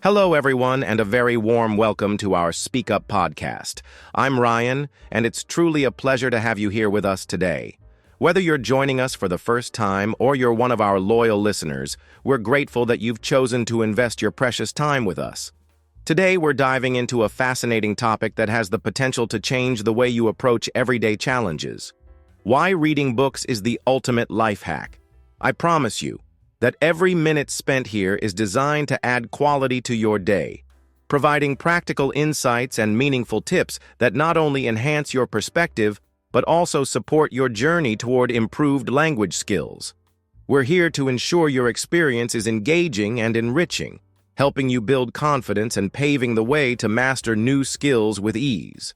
Hello, everyone, and a very warm welcome to our Speak Up podcast. I'm Ryan, and it's truly a pleasure to have you here with us today. Whether you're joining us for the first time or you're one of our loyal listeners, we're grateful that you've chosen to invest your precious time with us. Today, we're diving into a fascinating topic that has the potential to change the way you approach everyday challenges. Why reading books is the ultimate life hack. I promise you that every minute spent here is designed to add quality to your day, providing practical insights and meaningful tips that not only enhance your perspective, but also support your journey toward improved language skills. We're here to ensure your experience is engaging and enriching, helping you build confidence and paving the way to master new skills with ease.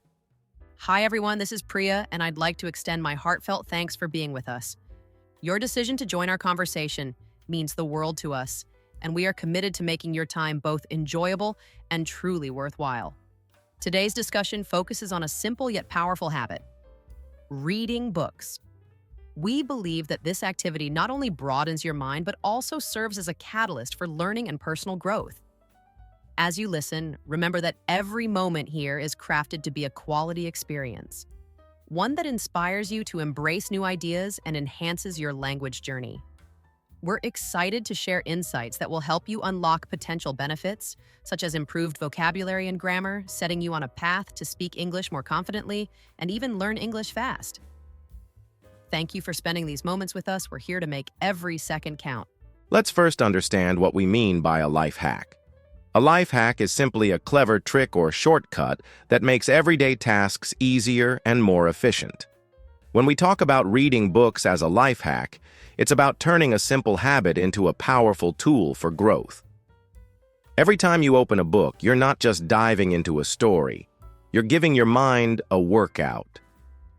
Hi everyone, this is Priya, and I'd like to extend my heartfelt thanks for being with us. Your decision to join our conversation means the world to us, and we are committed to making your time both enjoyable and truly worthwhile. Today's discussion focuses on a simple yet powerful habit: reading books. We believe that this activity not only broadens your mind, but also serves as a catalyst for learning and personal growth. As you listen, remember that every moment here is crafted to be a quality experience, one that inspires you to embrace new ideas and enhances your language journey. We're excited to share insights that will help you unlock potential benefits, such as improved vocabulary and grammar, setting you on a path to speak English more confidently, and even learn English fast. Thank you for spending these moments with us. We're here to make every second count. Let's first understand what we mean by a life hack. A life hack is simply a clever trick or shortcut that makes everyday tasks easier and more efficient. When we talk about reading books as a life hack, it's about turning a simple habit into a powerful tool for growth. Every time you open a book, you're not just diving into a story. You're giving your mind a workout.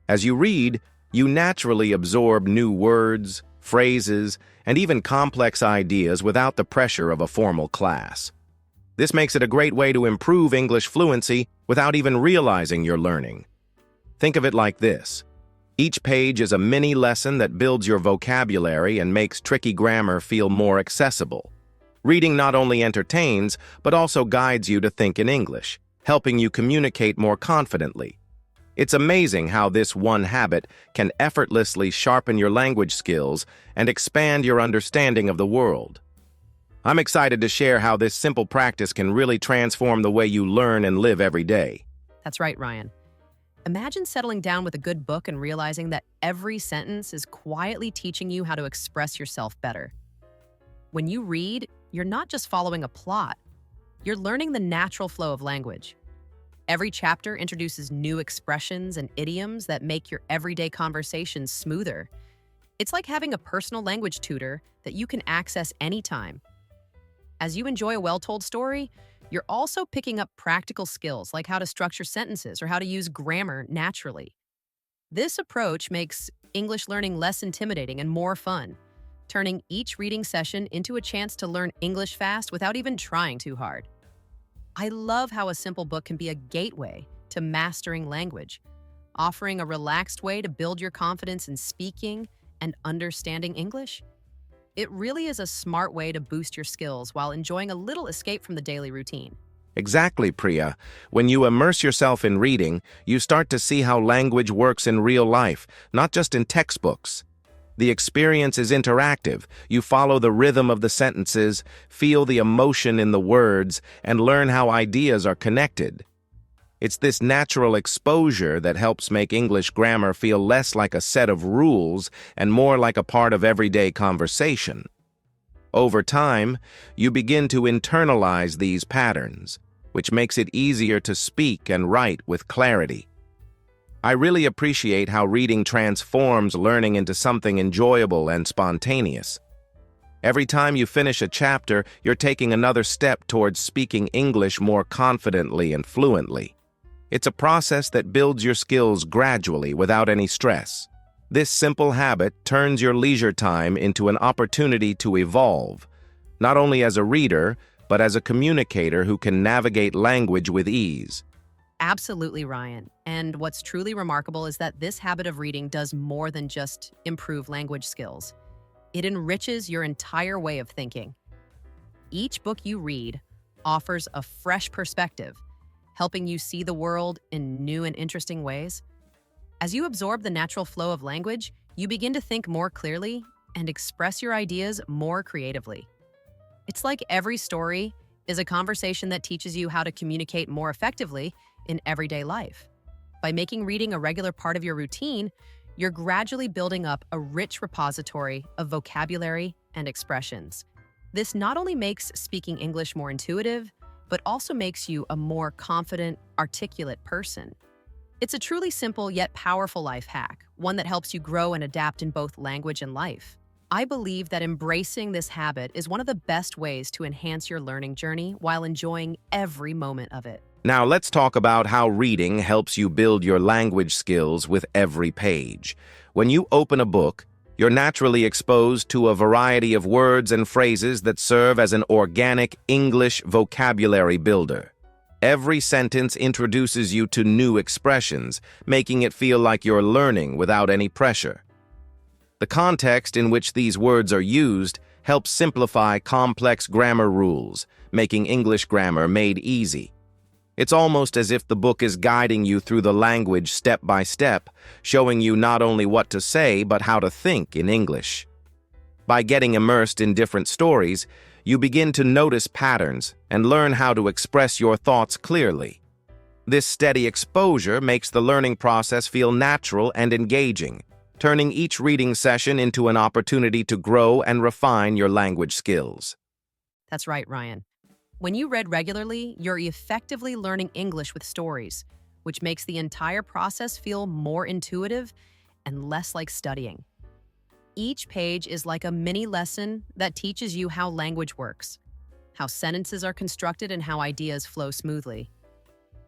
As you read, you naturally absorb new words, phrases, and even complex ideas without the pressure of a formal class. This makes it a great way to improve English fluency without even realizing you're learning. Think of it like this. Each page is a mini lesson that builds your vocabulary and makes tricky grammar feel more accessible. Reading not only entertains, but also guides you to think in English, helping you communicate more confidently. It's amazing how this one habit can effortlessly sharpen your language skills and expand your understanding of the world. I'm excited to share how this simple practice can really transform the way you learn and live every day. That's right, Ryan. Imagine settling down with a good book and realizing that every sentence is quietly teaching you how to express yourself better. When you read, you're not just following a plot, you're learning the natural flow of language. Every chapter introduces new expressions and idioms that make your everyday conversations smoother. It's like having a personal language tutor that you can access anytime. As you enjoy a well-told story, you're also picking up practical skills like how to structure sentences or how to use grammar naturally. This approach makes English learning less intimidating and more fun, turning each reading session into a chance to learn English fast without even trying too hard. I love how a simple book can be a gateway to mastering language, offering a relaxed way to build your confidence in speaking and understanding English. It really is a smart way to boost your skills while enjoying a little escape from the daily routine. Exactly, Priya. When you immerse yourself in reading, you start to see how language works in real life, not just in textbooks. The experience is interactive. You follow the rhythm of the sentences, feel the emotion in the words, and learn how ideas are connected. It's this natural exposure that helps make English grammar feel less like a set of rules and more like a part of everyday conversation. Over time, you begin to internalize these patterns, which makes it easier to speak and write with clarity. I really appreciate how reading transforms learning into something enjoyable and spontaneous. Every time you finish a chapter, you're taking another step towards speaking English more confidently and fluently. It's a process that builds your skills gradually without any stress. This simple habit turns your leisure time into an opportunity to evolve, not only as a reader, but as a communicator who can navigate language with ease. Absolutely, Ryan. And what's truly remarkable is that this habit of reading does more than just improve language skills. It enriches your entire way of thinking. Each book you read offers a fresh perspective, helping you see the world in new and interesting ways. As you absorb the natural flow of language, you begin to think more clearly and express your ideas more creatively. It's like every story is a conversation that teaches you how to communicate more effectively in everyday life. By making reading a regular part of your routine, you're gradually building up a rich repository of vocabulary and expressions. This not only makes speaking English more intuitive, but also makes you a more confident, articulate person. It's a truly simple yet powerful life hack, one that helps you grow and adapt in both language and life. I believe that embracing this habit is one of the best ways to enhance your learning journey while enjoying every moment of it. Now let's talk about how reading helps you build your language skills with every page. When you open a book, you're naturally exposed to a variety of words and phrases that serve as an organic English vocabulary builder. Every sentence introduces you to new expressions, making it feel like you're learning without any pressure. The context in which these words are used helps simplify complex grammar rules, making English grammar made easy. It's almost as if the book is guiding you through the language step by step, showing you not only what to say, but how to think in English. By getting immersed in different stories, you begin to notice patterns and learn how to express your thoughts clearly. This steady exposure makes the learning process feel natural and engaging, turning each reading session into an opportunity to grow and refine your language skills. That's right, Ryan. When you read regularly, you're effectively learning English with stories, which makes the entire process feel more intuitive and less like studying. Each page is like a mini lesson that teaches you how language works, how sentences are constructed, and how ideas flow smoothly.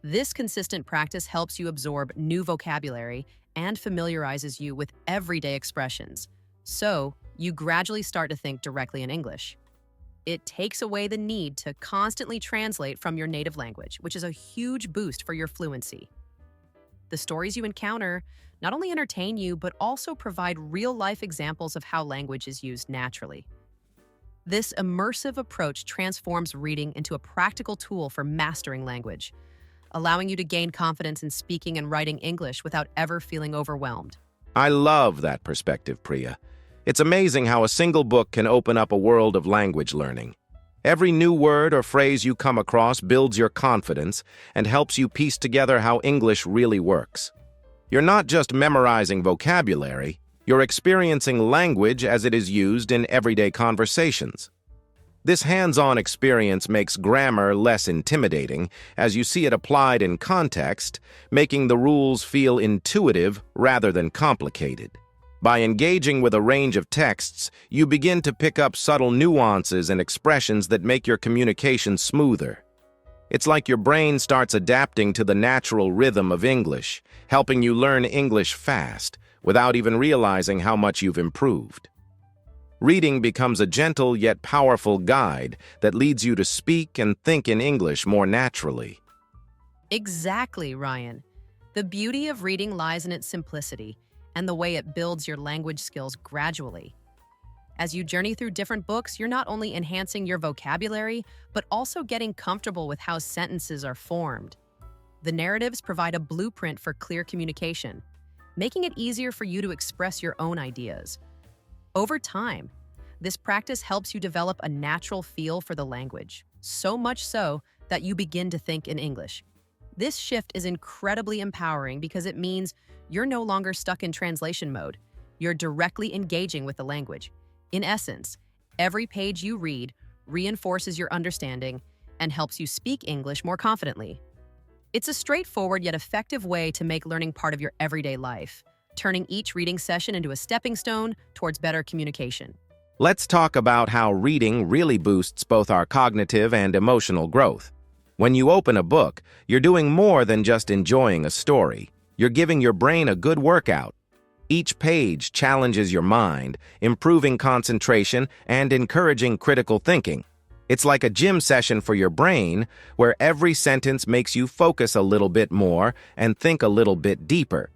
This consistent practice helps you absorb new vocabulary and familiarizes you with everyday expressions, so you gradually start to think directly in English. It takes away the need to constantly translate from your native language, which is a huge boost for your fluency. The stories you encounter not only entertain you, but also provide real-life examples of how language is used naturally. This immersive approach transforms reading into a practical tool for mastering language, allowing you to gain confidence in speaking and writing English without ever feeling overwhelmed. I love that perspective, Priya. It's amazing how a single book can open up a world of language learning. Every new word or phrase you come across builds your confidence and helps you piece together how English really works. You're not just memorizing vocabulary, you're experiencing language as it is used in everyday conversations. This hands-on experience makes grammar less intimidating as you see it applied in context, making the rules feel intuitive rather than complicated. By engaging with a range of texts, you begin to pick up subtle nuances and expressions that make your communication smoother. It's like your brain starts adapting to the natural rhythm of English, helping you learn English fast, without even realizing how much you've improved. Reading becomes a gentle yet powerful guide that leads you to speak and think in English more naturally. Exactly, Ryan. The beauty of reading lies in its simplicity and the way it builds your language skills gradually. As you journey through different books, you're not only enhancing your vocabulary, but also getting comfortable with how sentences are formed. The narratives provide a blueprint for clear communication, making it easier for you to express your own ideas. Over time, this practice helps you develop a natural feel for the language, so much so that you begin to think in English. This shift is incredibly empowering because it means you're no longer stuck in translation mode. You're directly engaging with the language. In essence, every page you read reinforces your understanding and helps you speak English more confidently. It's a straightforward yet effective way to make learning part of your everyday life, turning each reading session into a stepping stone towards better communication. Let's talk about how reading really boosts both our cognitive and emotional growth. When you open a book, you're doing more than just enjoying a story. You're giving your brain a good workout. Each page challenges your mind, improving concentration and encouraging critical thinking. It's like a gym session for your brain, where every sentence makes you focus a little bit more and think a little bit deeper.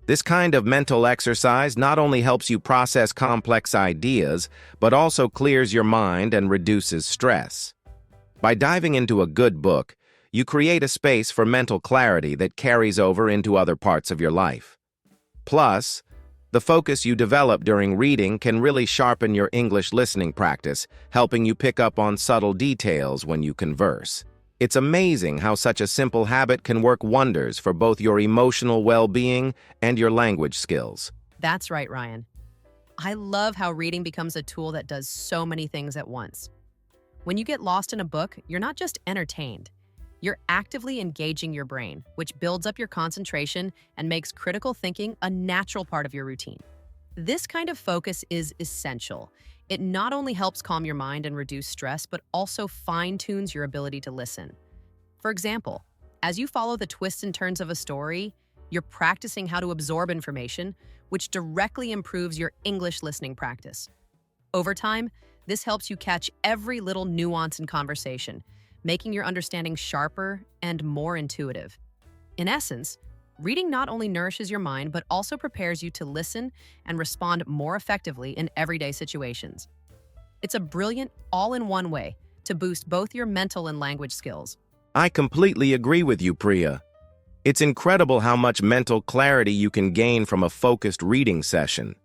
This kind of mental exercise not only helps you process complex ideas, but also clears your mind and reduces stress. By diving into a good book, you create a space for mental clarity that carries over into other parts of your life. Plus, the focus you develop during reading can really sharpen your English listening practice, helping you pick up on subtle details when you converse. It's amazing how such a simple habit can work wonders for both your emotional well-being and your language skills. That's right, Ryan. I love how reading becomes a tool that does so many things at once. When you get lost in a book, you're not just entertained. You're actively engaging your brain, which builds up your concentration and makes critical thinking a natural part of your routine. This kind of focus is essential. It not only helps calm your mind and reduce stress, but also fine-tunes your ability to listen. For example, as you follow the twists and turns of a story, you're practicing how to absorb information, which directly improves your English listening practice. Over time, this helps you catch every little nuance in conversation, making your understanding sharper and more intuitive. In essence, reading not only nourishes your mind, but also prepares you to listen and respond more effectively in everyday situations. It's a brilliant, all-in-one way to boost both your mental and language skills. I completely agree with you, Priya. It's incredible how much mental clarity you can gain from a focused reading session.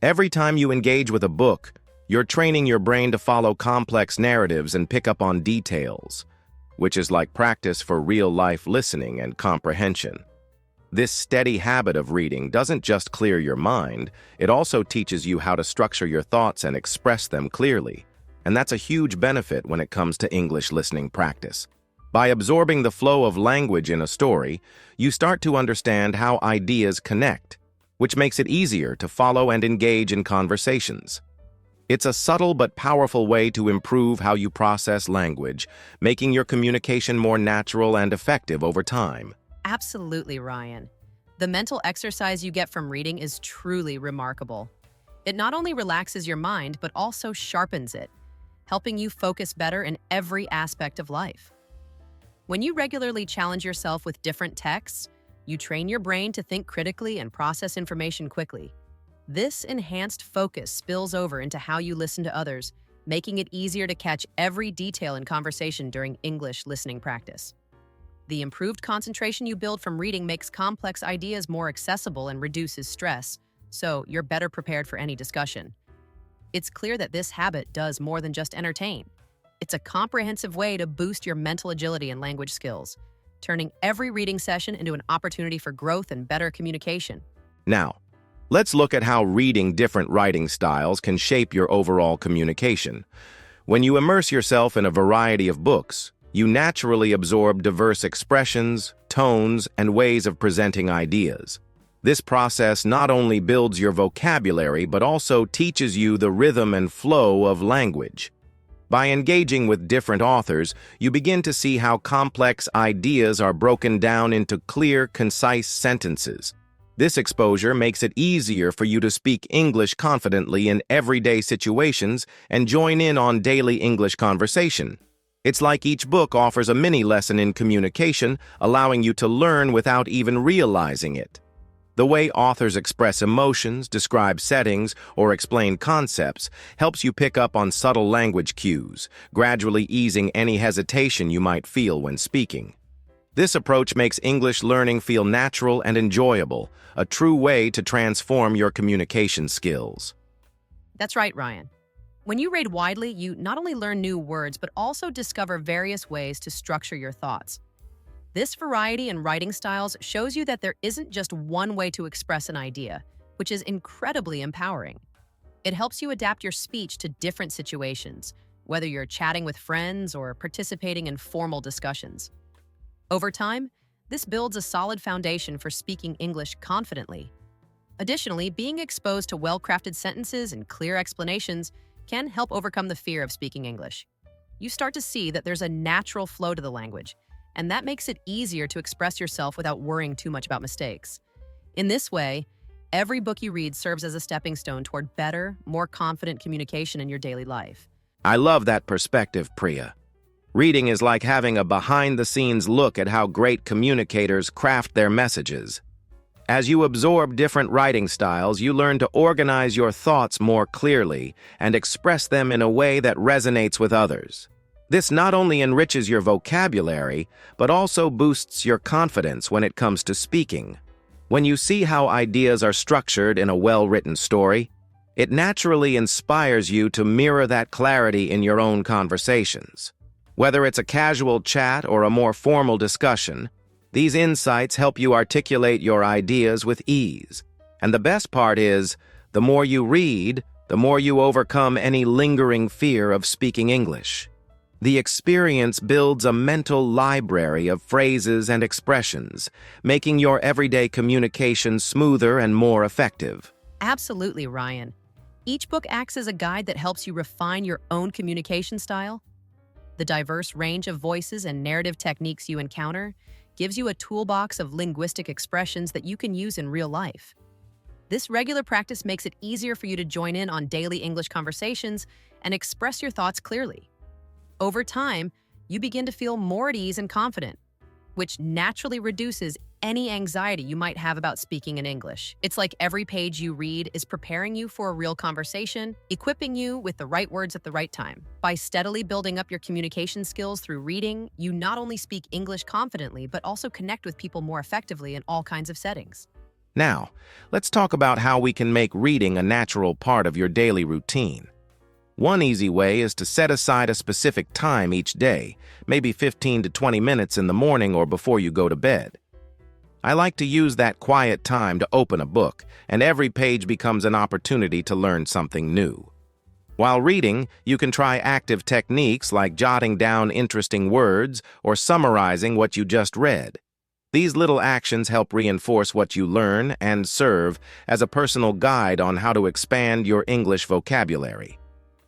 Every time you engage with a book, you're training your brain to follow complex narratives and pick up on details, which is like practice for real-life listening and comprehension. This steady habit of reading doesn't just clear your mind, it also teaches you how to structure your thoughts and express them clearly. And that's a huge benefit when it comes to English listening practice. By absorbing the flow of language in a story, you start to understand how ideas connect, which makes it easier to follow and engage in conversations. It's a subtle but powerful way to improve how you process language, making your communication more natural and effective over time. Absolutely, Ryan. The mental exercise you get from reading is truly remarkable. It not only relaxes your mind, but also sharpens it, helping you focus better in every aspect of life. When you regularly challenge yourself with different texts, you train your brain to think critically and process information quickly. This enhanced focus spills over into how you listen to others, making it easier to catch every detail in conversation during English listening practice. The improved concentration you build from reading makes complex ideas more accessible and reduces stress, so you're better prepared for any discussion. It's clear that this habit does more than just entertain. It's a comprehensive way to boost your mental agility and language skills, turning every reading session into an opportunity for growth and better communication. Now, let's look at how reading different writing styles can shape your overall communication. When you immerse yourself in a variety of books, you naturally absorb diverse expressions, tones, and ways of presenting ideas. This process not only builds your vocabulary, but also teaches you the rhythm and flow of language. By engaging with different authors, you begin to see how complex ideas are broken down into clear, concise sentences. This exposure makes it easier for you to speak English confidently in everyday situations and join in on daily English conversation. It's like each book offers a mini lesson in communication, allowing you to learn without even realizing it. The way authors express emotions, describe settings, or explain concepts helps you pick up on subtle language cues, gradually easing any hesitation you might feel when speaking. This approach makes English learning feel natural and enjoyable, a true way to transform your communication skills. That's right, Ryan. When you read widely, you not only learn new words, but also discover various ways to structure your thoughts. This variety in writing styles shows you that there isn't just one way to express an idea, which is incredibly empowering. It helps you adapt your speech to different situations, whether you're chatting with friends or participating in formal discussions. Over time, this builds a solid foundation for speaking English confidently. Additionally, being exposed to well-crafted sentences and clear explanations can help overcome the fear of speaking English. You start to see that there's a natural flow to the language, and that makes it easier to express yourself without worrying too much about mistakes. In this way, every book you read serves as a stepping stone toward better, more confident communication in your daily life. I love that perspective, Priya. Reading is like having a behind-the-scenes look at how great communicators craft their messages. As you absorb different writing styles, you learn to organize your thoughts more clearly and express them in a way that resonates with others. This not only enriches your vocabulary, but also boosts your confidence when it comes to speaking. When you see how ideas are structured in a well-written story, it naturally inspires you to mirror that clarity in your own conversations. Whether it's a casual chat or a more formal discussion, these insights help you articulate your ideas with ease. And the best part is, the more you read, the more you overcome any lingering fear of speaking English. The experience builds a mental library of phrases and expressions, making your everyday communication smoother and more effective. Absolutely, Ryan. Each book acts as a guide that helps you refine your own communication style. The diverse range of voices and narrative techniques you encounter gives you a toolbox of linguistic expressions that you can use in real life. This regular practice makes it easier for you to join in on daily English conversations and express your thoughts clearly. Over time, you begin to feel more at ease and confident, which naturally reduces any anxiety you might have about speaking in English. It's like every page you read is preparing you for a real conversation, equipping you with the right words at the right time. By steadily building up your communication skills through reading, you not only speak English confidently, but also connect with people more effectively in all kinds of settings. Now, let's talk about how we can make reading a natural part of your daily routine. One easy way is to set aside a specific time each day, maybe 15 to 20 minutes in the morning or before you go to bed. I like to use that quiet time to open a book, and every page becomes an opportunity to learn something new. While reading, you can try active techniques like jotting down interesting words or summarizing what you just read. These little actions help reinforce what you learn and serve as a personal guide on how to expand your English vocabulary.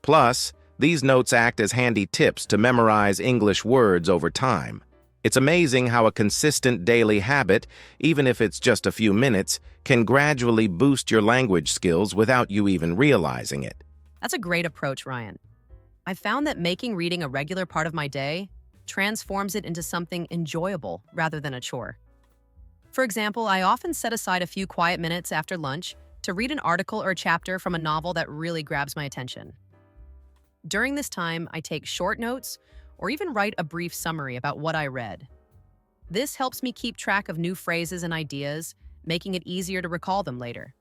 Plus, these notes act as handy tips to memorize English words over time. It's amazing how a consistent daily habit, even if it's just a few minutes, can gradually boost your language skills without you even realizing it. That's a great approach, Ryan. I've found that making reading a regular part of my day transforms it into something enjoyable rather than a chore. For example, I often set aside a few quiet minutes after lunch to read an article or a chapter from a novel that really grabs my attention. During this time, I take short notes or even write a brief summary about what I read. This helps me keep track of new phrases and ideas, making it easier to recall them later.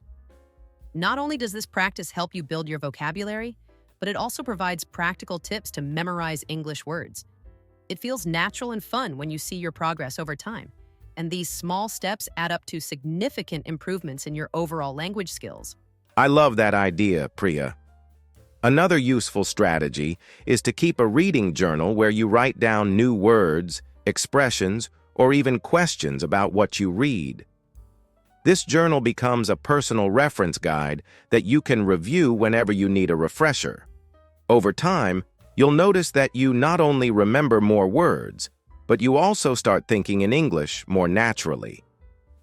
Not only does this practice help you build your vocabulary, but it also provides practical tips to memorize English words. It feels natural and fun when you see your progress over time, and these small steps add up to significant improvements in your overall language skills. I love that idea, Priya. Another useful strategy is to keep a reading journal where you write down new words, expressions, or even questions about what you read. This journal becomes a personal reference guide that you can review whenever you need a refresher. Over time, you'll notice that you not only remember more words, but you also start thinking in English more naturally.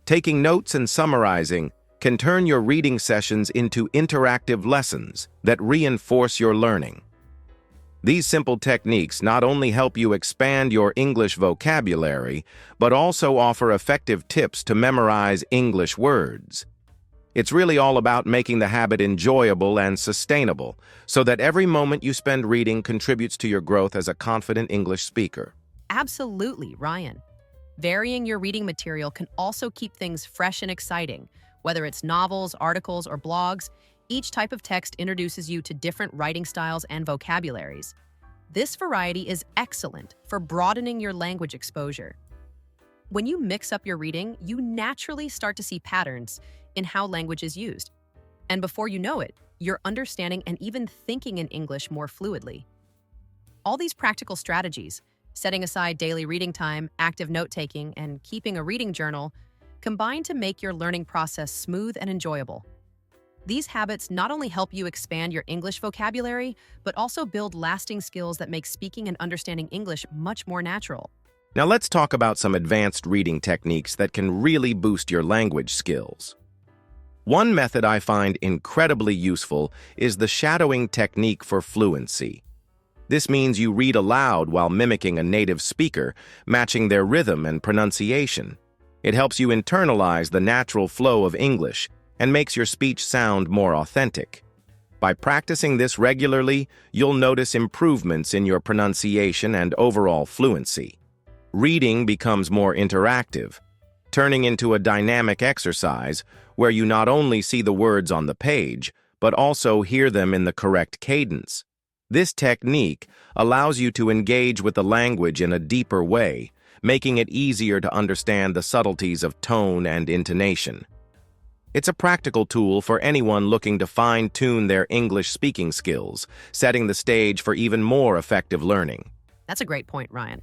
Taking notes and summarizing can turn your reading sessions into interactive lessons that reinforce your learning. These simple techniques not only help you expand your English vocabulary, but also offer effective tips to memorize English words. It's really all about making the habit enjoyable and sustainable, so that every moment you spend reading contributes to your growth as a confident English speaker. Absolutely, Ryan. Varying your reading material can also keep things fresh and exciting. Whether it's novels, articles, or blogs, each type of text introduces you to different writing styles and vocabularies. This variety is excellent for broadening your language exposure. When you mix up your reading, you naturally start to see patterns in how language is used. And before you know it, you're understanding and even thinking in English more fluidly. All these practical strategies, setting aside daily reading time, active note-taking, and keeping a reading journal, combine to make your learning process smooth and enjoyable. These habits not only help you expand your English vocabulary, but also build lasting skills that make speaking and understanding English much more natural. Now let's talk about some advanced reading techniques that can really boost your language skills. One method I find incredibly useful is the shadowing technique for fluency. This means you read aloud while mimicking a native speaker, matching their rhythm and pronunciation. It helps you internalize the natural flow of English and makes your speech sound more authentic. By practicing this regularly, you'll notice improvements in your pronunciation and overall fluency. Reading becomes more interactive, turning into a dynamic exercise where you not only see the words on the page, but also hear them in the correct cadence. This technique allows you to engage with the language in a deeper way, making it easier to understand the subtleties of tone and intonation. It's a practical tool for anyone looking to fine-tune their English speaking skills, setting the stage for even more effective learning. That's a great point, Ryan.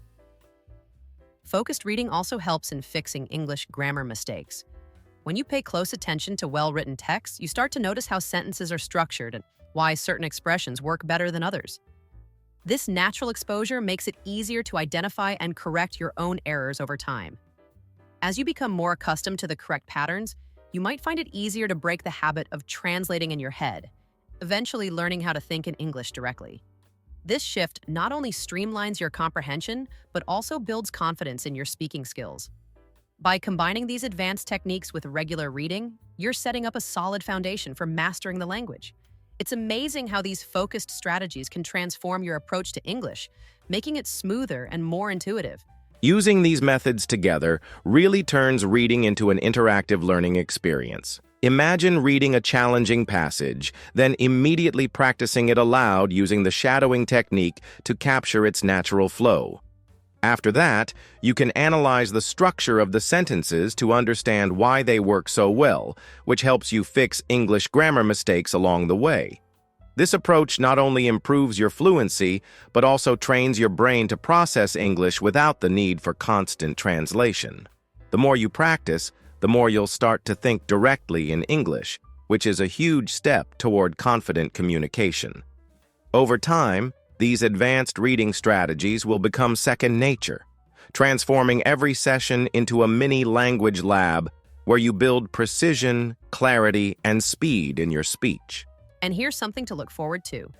Focused reading also helps in fixing English grammar mistakes. When you pay close attention to well-written text, you start to notice how sentences are structured and why certain expressions work better than others. This natural exposure makes it easier to identify and correct your own errors over time. As you become more accustomed to the correct patterns, you might find it easier to break the habit of translating in your head, eventually learning how to think in English directly. This shift not only streamlines your comprehension, but also builds confidence in your speaking skills. By combining these advanced techniques with regular reading, you're setting up a solid foundation for mastering the language. It's amazing how these focused strategies can transform your approach to English, making it smoother and more intuitive. Using these methods together really turns reading into an interactive learning experience. Imagine reading a challenging passage, then immediately practicing it aloud using the shadowing technique to capture its natural flow. After that, you can analyze the structure of the sentences to understand why they work so well, which helps you fix English grammar mistakes along the way. This approach not only improves your fluency, but also trains your brain to process English without the need for constant translation. The more you practice, the more you'll start to think directly in English, which is a huge step toward confident communication. Over time, these advanced reading strategies will become second nature, transforming every session into a mini language lab where you build precision, clarity, and speed in your speech. And here's something to look forward to.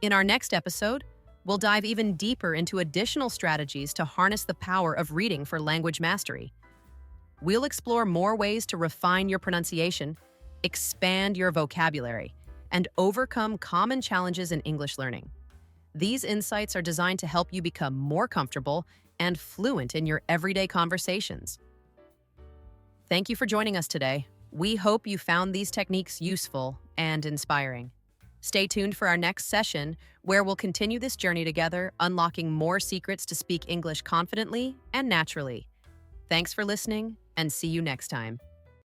In our next episode, we'll dive even deeper into additional strategies to harness the power of reading for language mastery. We'll explore more ways to refine your pronunciation, expand your vocabulary, and overcome common challenges in English learning. These insights are designed to help you become more comfortable and fluent in your everyday conversations. Thank you for joining us today. We hope you found these techniques useful and inspiring. Stay tuned for our next session, where we'll continue this journey together, unlocking more secrets to speak English confidently and naturally. Thanks for listening, and see you next time.